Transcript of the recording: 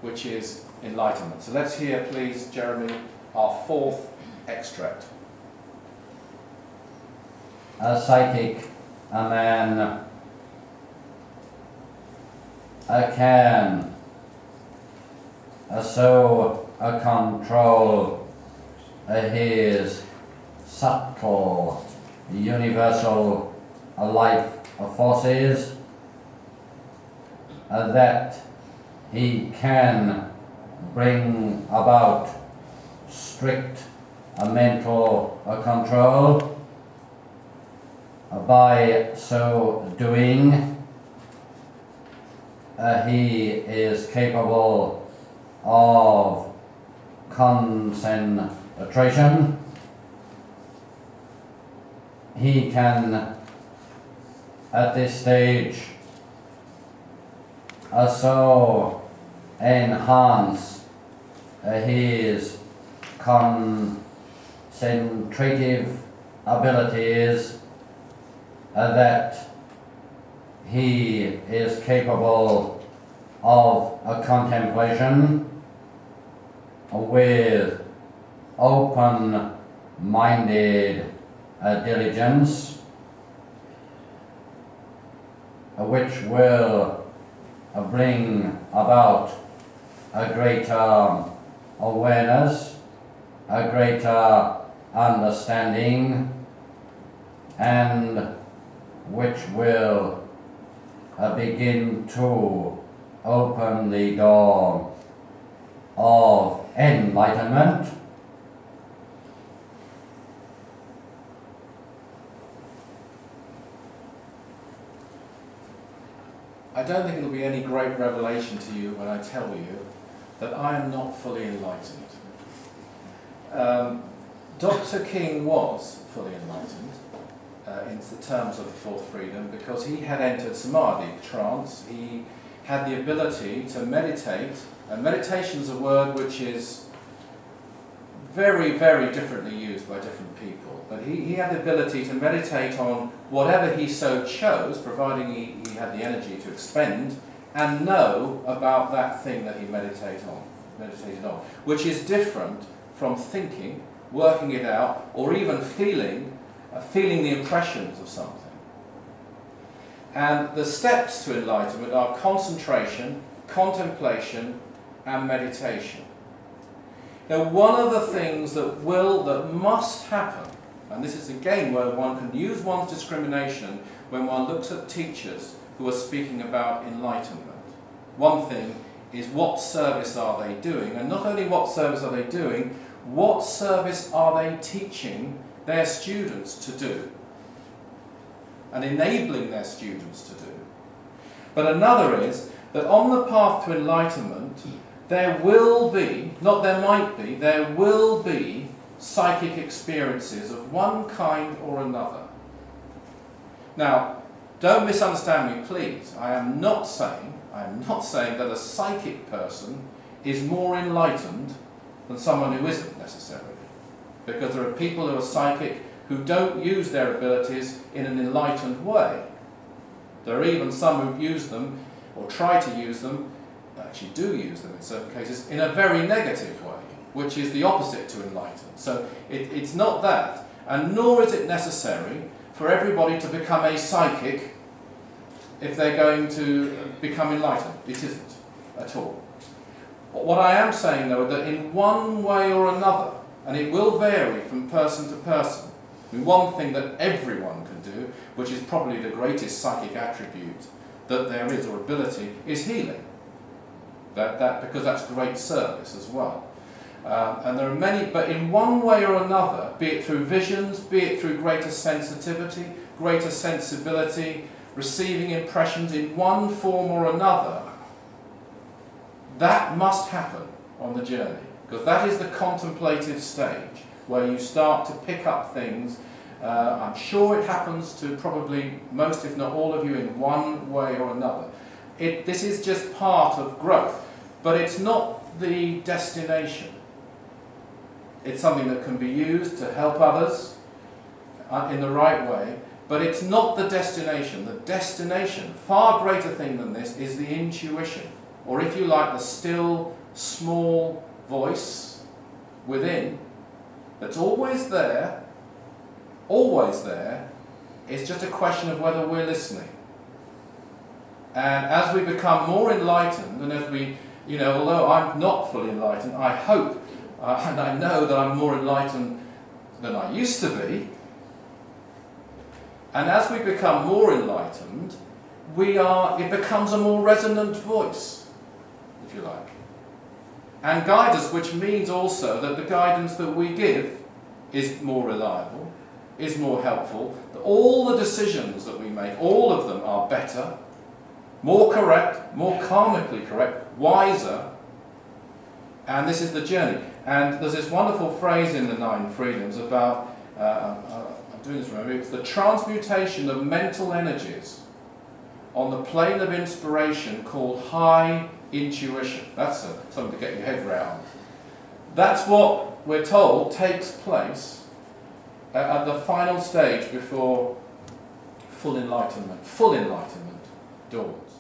which is enlightenment. So let's hear, please, Jeremy, our fourth extract. A psychic, a man, can so control his subtle, universal life forces that he can bring about strict mental control. By so doing, he is capable of concentration. He can, at this stage, so enhance his concentrative abilities that he is capable of a contemplation with open-minded diligence, which will bring about a greater awareness, a greater understanding, and which will begin to open the door of enlightenment. I don't think it'll be any great revelation to you when I tell you that I am not fully enlightened. Dr. King was fully enlightened in the terms of the fourth freedom because he had entered samadhi, trance. He had the ability to meditate, and meditation is a word which is very, very differently used by different people. But he had the ability to meditate on whatever he so chose, providing he had the energy to expend, and know about that thing that he meditated on, which is different from thinking, working it out, or even feeling the impressions of something. And the steps to enlightenment are concentration, contemplation, and meditation. Now, one of the things that must happen, and this is again where one can use one's discrimination when one looks at teachers who are speaking about enlightenment. One thing is, what service are they doing? And not only what service are they doing, what service are they teaching their students to do and enabling their students to do. But another is that on the path to enlightenment there will be, not there might be, there will be psychic experiences of one kind or another. Now, don't misunderstand me, please. I am not saying that a psychic person is more enlightened than someone who isn't necessarily. Because there are people who are psychic who don't use their abilities in an enlightened way. There are even some who use them, or try to use them, actually do use them in certain cases, in a very negative way, which is the opposite to enlightened. So it's not that, and nor is it necessary for everybody to become a psychic if they're going to become enlightened. It isn't at all. What I am saying, though, is that in one way or another, and it will vary from person to person, I mean, one thing that everyone can do, which is probably the greatest psychic attribute that there is, or ability, is healing. Because that's great service as well. And there are many, but in one way or another, be it through visions, be it through greater sensitivity, greater sensibility, receiving impressions in one form or another, that must happen on the journey. Because that is the contemplative stage, where you start to pick up things. I'm sure it happens to probably most, if not all of you, in one way or another. This is just part of growth, but it's not the destination. It's something that can be used to help others in the right way, but it's not the destination. The destination, far greater thing than this, is the intuition. or if you like, the still, small voice within, that's always there, it's just a question of whether we're listening. And as we become more enlightened, and as we, although I'm not fully enlightened, I hope and I know that I'm more enlightened than I used to be. And as we become more enlightened, it becomes a more resonant voice, if you like. And guide us, which means also that the guidance that we give is more reliable, is more helpful, that all the decisions that we make, all of them are better, more correct, more karmically correct, wiser, and this is the journey. And there's this wonderful phrase in the Nine Freedoms about, I'm doing this, remember, it's the transmutation of mental energies on the plane of inspiration called high intuition. That's something to get your head round. That's what we're told takes place at the final stage before full enlightenment dawns.